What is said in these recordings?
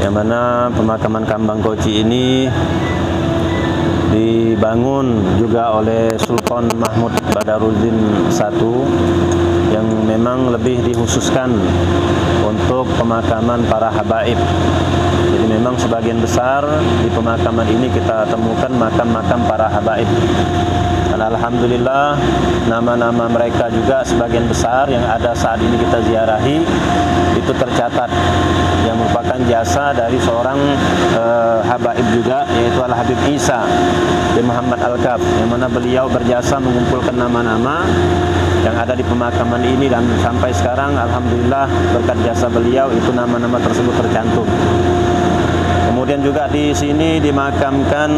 yang mana pemakaman Kambang Koci ini dibangun juga oleh Sultan Mahmud Badaruddin I yang memang lebih dikhususkan untuk pemakaman para habaib. Jadi memang sebagian besar di pemakaman ini kita temukan makam-makam para habaib. Dan alhamdulillah nama-nama mereka juga sebagian besar yang ada saat ini kita ziarahi itu tercatat, yang merupakan jasa dari seorang habaib juga, yaitu Al-Habib Isa bin Muhammad Al-Kaf, yang mana beliau berjasa mengumpulkan nama-nama yang ada di pemakaman ini, dan sampai sekarang alhamdulillah berkat jasa beliau itu nama-nama tersebut tercantum. Kemudian juga di sini dimakamkan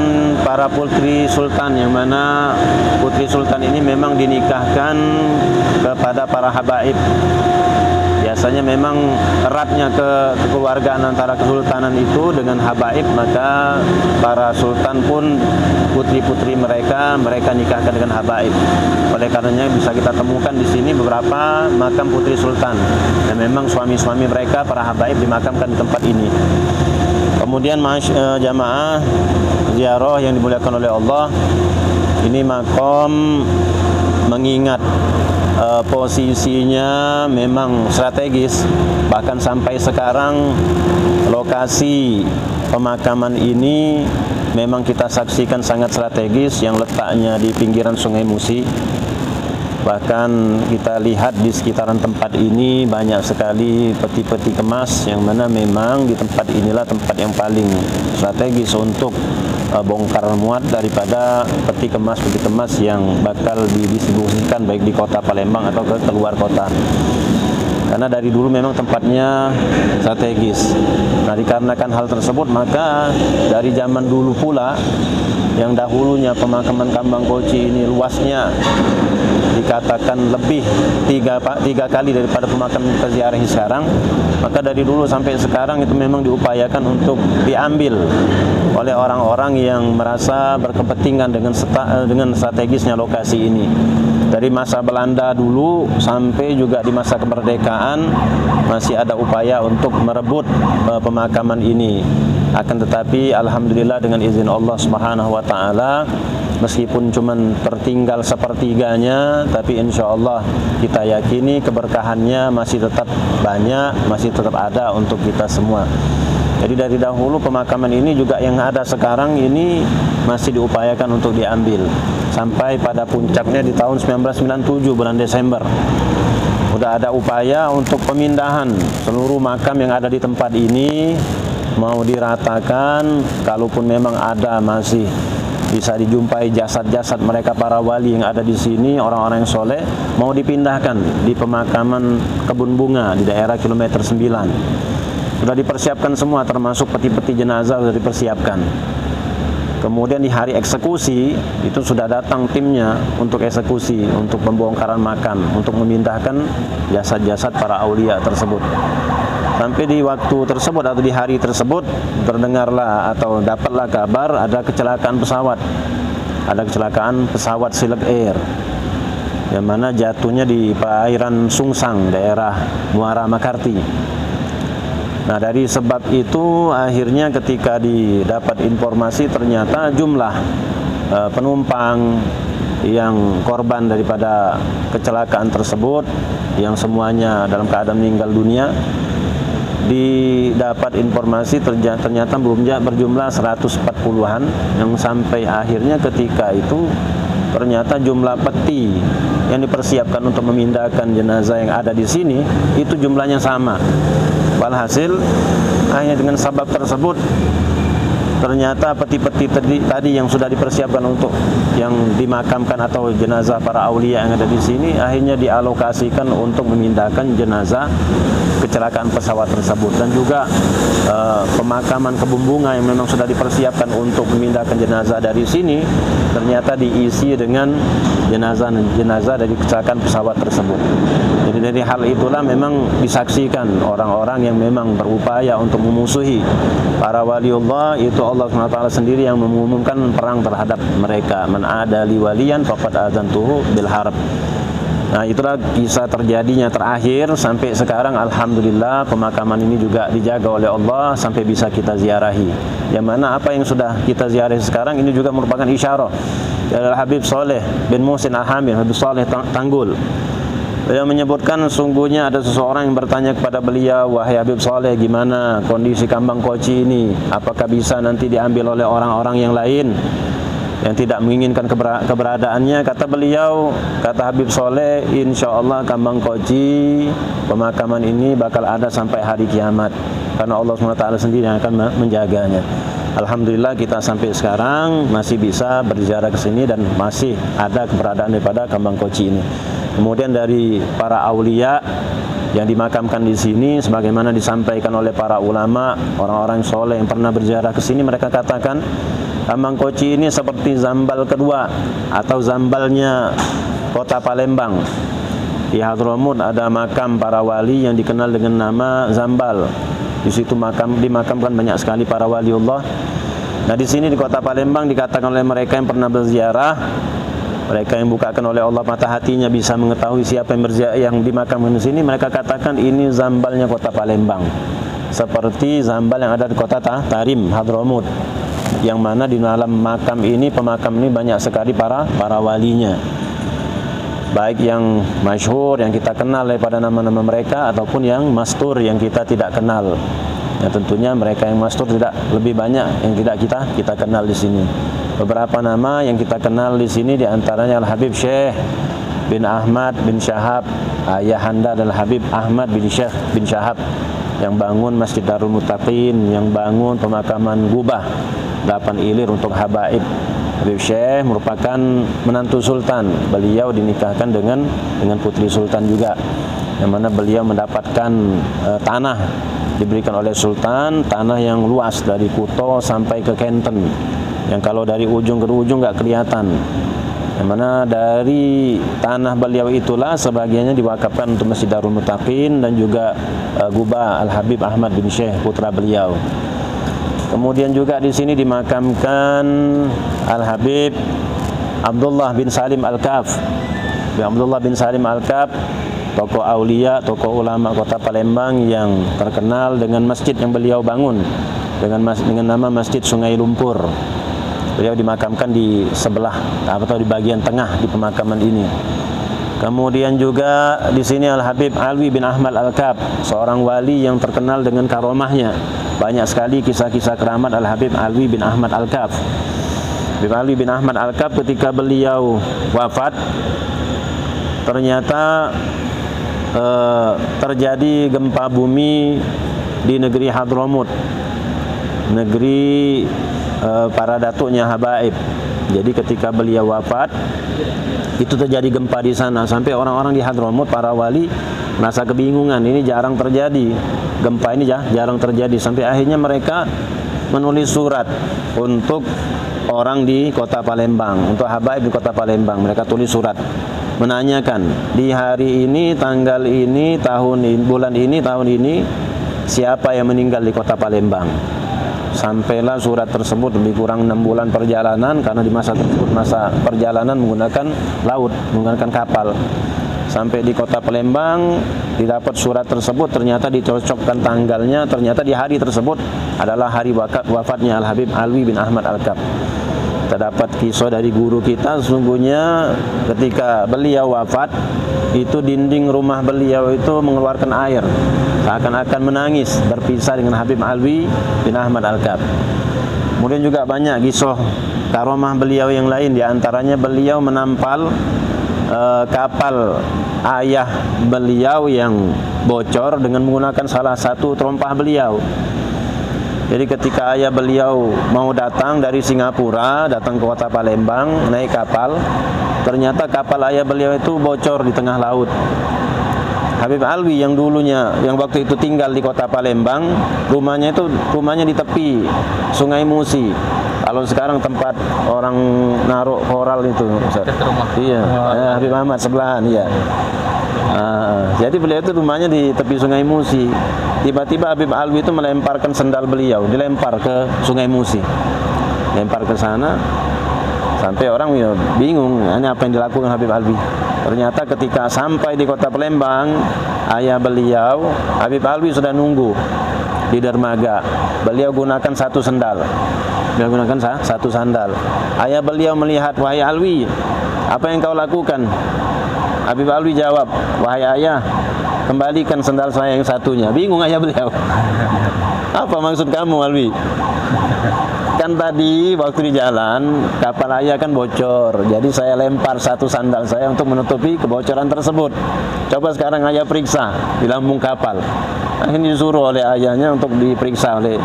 para putri sultan, yang mana putri sultan ini memang dinikahkan kepada para habaib. Biasanya memang eratnya kekeluargaan antara kesultanan itu dengan habaib, maka para sultan pun putri-putri mereka nikahkan dengan habaib. Oleh karenanya bisa kita temukan di sini beberapa makam putri sultan, dan memang suami-suami mereka para habaib dimakamkan di tempat ini. Kemudian jamaah ziarah yang dimuliakan oleh Allah, ini makom mengingat posisinya memang strategis, bahkan sampai sekarang lokasi pemakaman ini memang kita saksikan sangat strategis, yang letaknya di pinggiran Sungai Musi. Bahkan kita lihat di sekitaran tempat ini banyak sekali peti-peti kemas, yang mana memang di tempat inilah tempat yang paling strategis untuk bongkar muat daripada peti kemas yang bakal didistribusikan baik di kota Palembang atau ke luar kota. Karena dari dulu memang tempatnya strategis. Nah, dikarenakan hal tersebut, maka dari zaman dulu pula, yang dahulunya pemakaman Kambang Koci ini luasnya dikatakan lebih tiga kali daripada pemakaman kita ziarahi sekarang, maka dari dulu sampai sekarang itu memang diupayakan untuk diambil oleh orang-orang yang merasa berkepentingan dengan strategisnya lokasi ini. Dari masa Belanda dulu sampai juga di masa kemerdekaan masih ada upaya untuk merebut pemakaman ini. Akan tetapi alhamdulillah dengan izin Allah Subhanahu wa taala, meskipun cuman tertinggal sepertiganya, tapi insya Allah kita yakini keberkahannya masih tetap banyak, masih tetap ada untuk kita semua. Jadi dari dahulu pemakaman ini juga yang ada sekarang ini masih diupayakan untuk diambil, sampai pada puncaknya di tahun 1997 bulan Desember udah ada upaya untuk pemindahan seluruh makam yang ada di tempat ini, mau diratakan. Kalaupun memang ada masih bisa dijumpai jasad-jasad mereka para wali yang ada di sini, orang-orang yang soleh, mau dipindahkan di pemakaman Kebun Bunga di daerah kilometer 9. Sudah dipersiapkan semua, termasuk peti-peti jenazah sudah dipersiapkan. Kemudian di hari eksekusi itu sudah datang timnya untuk eksekusi, untuk pembongkaran makam, untuk memindahkan jasad-jasad para aulia tersebut. Sampai di waktu tersebut atau di hari tersebut terdengarlah atau dapatlah kabar ada kecelakaan pesawat. Ada kecelakaan pesawat Silk Air, yang mana jatuhnya di perairan Sungsang, daerah Muara Makarti. Nah, dari sebab itu akhirnya ketika didapat informasi ternyata jumlah penumpang yang korban daripada kecelakaan tersebut, yang semuanya dalam keadaan meninggal dunia, didapat informasi ternyata berjumlah 140-an, yang sampai akhirnya ketika itu ternyata jumlah peti yang dipersiapkan untuk memindahkan jenazah yang ada di sini itu jumlahnya sama. Walhasil hanya dengan sebab tersebut ternyata peti-peti tadi yang sudah dipersiapkan untuk yang dimakamkan atau jenazah para aulia yang ada di sini akhirnya dialokasikan untuk memindahkan jenazah kecelakaan pesawat tersebut. Dan juga pemakaman Kebun Bunga yang memang sudah dipersiapkan untuk memindahkan jenazah dari sini ternyata diisi dengan jenazah dari kecelakaan pesawat tersebut. Jadi dari hal itulah memang disaksikan orang-orang yang memang berupaya untuk memusuhi para waliullah, itu Allah SWT sendiri yang mengumumkan perang terhadap mereka. Man adali waliyan faqad azantuhu bil harb. Nah, itulah kisah terjadinya terakhir sampai sekarang. Alhamdulillah pemakaman ini juga dijaga oleh Allah sampai bisa kita ziarahi. Yang mana apa yang sudah kita ziarahi sekarang ini juga merupakan isyarah dari Habib Saleh bin Muhsin Al-Hamid, Habib Saleh Tanggul. Beliau menyebutkan sungguhnya ada seseorang yang bertanya kepada beliau, wahai Habib Saleh, gimana kondisi kambang koci ini? Apakah bisa nanti diambil oleh orang-orang yang lain yang tidak menginginkan keberadaannya? Kata beliau, kata Habib Saleh, insya Allah kambang koci pemakaman ini bakal ada sampai hari kiamat, karena Allah SWT sendiri yang akan menjaganya. Alhamdulillah kita sampai sekarang masih bisa berziarah ke sini dan masih ada keberadaan daripada kambang koci ini. Kemudian dari para aulia yang dimakamkan di sini, sebagaimana disampaikan oleh para ulama, orang-orang soleh yang pernah berziarah ke sini, mereka katakan kambang koci ini seperti Zambal kedua atau Zambalnya kota Palembang. Di Hadramut ada makam para wali yang dikenal dengan nama Zambal. Di situ dimakamkan banyak sekali para waliullah. Nah, di sini di kota Palembang dikatakan oleh mereka yang pernah berziarah, mereka yang bukakan oleh Allah mata hatinya bisa mengetahui siapa yang dimakamkan di sini, mereka katakan ini Zambalnya kota Palembang, seperti Zambal yang ada di kota Tarim, Hadramut, yang mana di dalam pemakam ini banyak sekali para walinya, baik yang masyhur yang kita kenal daripada nama-nama mereka ataupun yang mastur yang kita tidak kenal. Ya, tentunya mereka yang mastur tidak lebih banyak yang tidak kita kenal di sini. Beberapa nama yang kita kenal di sini diantaranya Al-Habib Syekh bin Ahmad bin Syahab, ayahanda adalah Habib Ahmad bin Syekh bin Syahab, yang bangun Masjid Darul Muttaqin, yang bangun pemakaman Gubah 8 ilir untuk habaib. Habib Syekh merupakan menantu sultan. Beliau dinikahkan dengan putri sultan juga, yang mana beliau mendapatkan tanah diberikan oleh sultan, tanah yang luas dari Kuto sampai ke Kenten, yang kalau dari ujung ke ujung nggak kelihatan. Yang mana dari tanah beliau itulah sebagiannya diwakafkan untuk Masjid Darul Muttaqin dan juga Gubah Al-Habib Ahmad bin Syekh, putra beliau. Kemudian juga di sini dimakamkan Al-Habib Abdullah bin Salim Al-Kaf. Abdullah bin Salim Al-Kaf, tokoh aulia, tokoh ulama kota Palembang yang terkenal dengan masjid yang beliau bangun dengan nama Masjid Sungai Lumpur. Beliau dimakamkan di sebelah atau di bagian tengah di pemakaman ini. Kemudian juga di sini Al-Habib Alwi bin Ahmad Al-Kaf, seorang wali yang terkenal dengan karomahnya. Banyak sekali kisah-kisah keramat Al-Habib Alwi bin Ahmad Al-Kaf. Habib Alwi bin Ahmad Al-Kaf ketika beliau wafat, ternyata terjadi gempa bumi di negeri Hadramut, negeri para datuknya habaib. Jadi ketika beliau wafat, itu terjadi gempa di sana, sampai orang-orang di Hadramut, para wali merasa kebingungan. Ini jarang terjadi, gempa ini jarang terjadi, sampai akhirnya mereka menulis surat untuk orang di kota Palembang, untuk habaib di kota Palembang. Mereka tulis surat menanyakan, di hari ini, tanggal ini, tahun ini, bulan ini, tahun ini, siapa yang meninggal di kota Palembang. Sampailah surat tersebut lebih kurang 6 bulan perjalanan, karena di masa tersebut masa perjalanan menggunakan laut, menggunakan kapal. Sampai di kota Palembang, didapat surat tersebut, ternyata dicocokkan tanggalnya, ternyata di hari tersebut adalah hari wafatnya Al-Habib Alwi bin Ahmad Al-Kaf. Kita dapat kisah dari guru kita, sesungguhnya ketika beliau wafat, itu dinding rumah beliau itu mengeluarkan air, seakan-akan menangis berpisah dengan Habib Alwi bin Ahmad Al-Kaf. Kemudian juga banyak kisah karomah beliau yang lain, diantaranya beliau menampal kapal ayah beliau yang bocor dengan menggunakan salah satu terompah beliau. Jadi ketika ayah beliau mau datang dari Singapura, datang ke kota Palembang, naik kapal, ternyata kapal ayah beliau itu bocor di tengah laut. Habib Alwi yang waktu itu tinggal di kota Palembang, rumahnya di tepi Sungai Musi. Kalau sekarang tempat orang naruh koral itu, iya, Habib Ahmad sebelahan, iya. Jadi beliau itu rumahnya di tepi Sungai Musi. Tiba-tiba Habib Alwi itu melemparkan sendal beliau, dilempar ke Sungai Musi, lempar ke sana. Sampai orang bingung, ini apa yang dilakukan Habib Alwi. Ternyata ketika sampai di kota Palembang, ayah beliau, Habib Alwi sudah nunggu di dermaga. Beliau gunakan satu sandal. Ayah beliau melihat, wahai Alwi, apa yang kau lakukan? Habib Alwi jawab, wahai ayah, kembalikan sandal saya yang satunya. Bingung ayah beliau. Apa maksud kamu, Alwi? Kan tadi waktu di jalan kapal ayah kan bocor, jadi saya lempar satu sandal saya untuk menutupi kebocoran tersebut. Coba sekarang ayah periksa di lambung kapal. Akhirnya disuruh oleh ayahnya untuk diperiksa oleh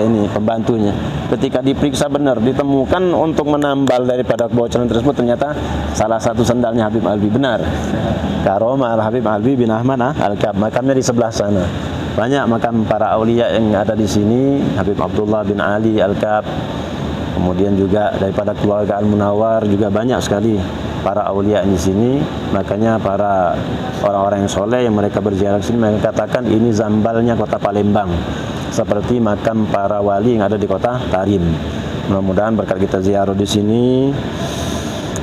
ini pembantunya. Ketika diperiksa benar, ditemukan untuk menambal daripada kebocoran tersebut, ternyata salah satu sandalnya Habib Alwi. Benar, Karomah Habib Alwi bin Ahmad Al-Kab, makamnya di sebelah sana. Banyak makam para aulia yang ada di sini, Habib Abdullah bin Ali Al-Kab, kemudian juga daripada keluarga Al-Munawar juga banyak sekali para aulia di sini. Makanya para orang-orang yang soleh yang mereka berziarah sini, mereka katakan ini zambalnya kota Palembang, seperti makam para wali yang ada di kota Tarim. Mudah-mudahan berkat kita ziarah di sini,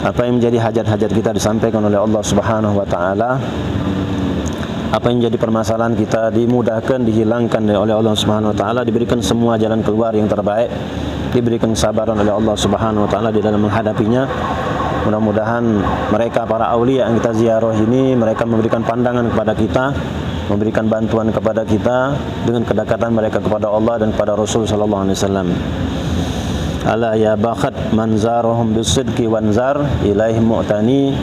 apa yang menjadi hajat-hajat kita disampaikan oleh Allah Subhanahu wa taala. Apa yang jadi permasalahan kita dimudahkan, dihilangkan oleh Allah Subhanahu wa taala, diberikan semua jalan keluar yang terbaik, diberikan kesabaran oleh Allah Subhanahu wa taala di dalam menghadapinya. Mudah-mudahan mereka para aulia yang kita ziarah ini, mereka memberikan pandangan kepada kita, memberikan bantuan kepada kita dengan kedekatan mereka kepada Allah dan kepada Rasul sallallahu alaihi wasallam. Ala ya baqat manzarahum bisidqi wanzar ilaihi mu'tani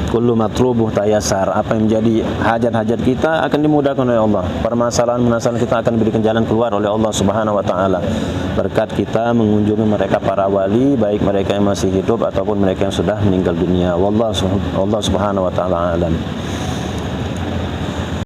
kullu matlubuh tayasar. Apa yang menjadi hajat-hajat kita akan dimudahkan oleh Allah. Permasalahan-permasalahan kita akan diberikan jalan keluar oleh Allah Subhanahu wa taala. Berkat kita mengunjungi mereka para wali, baik mereka yang masih hidup ataupun mereka yang sudah meninggal dunia. Wallahu subhanahu wa taala alam.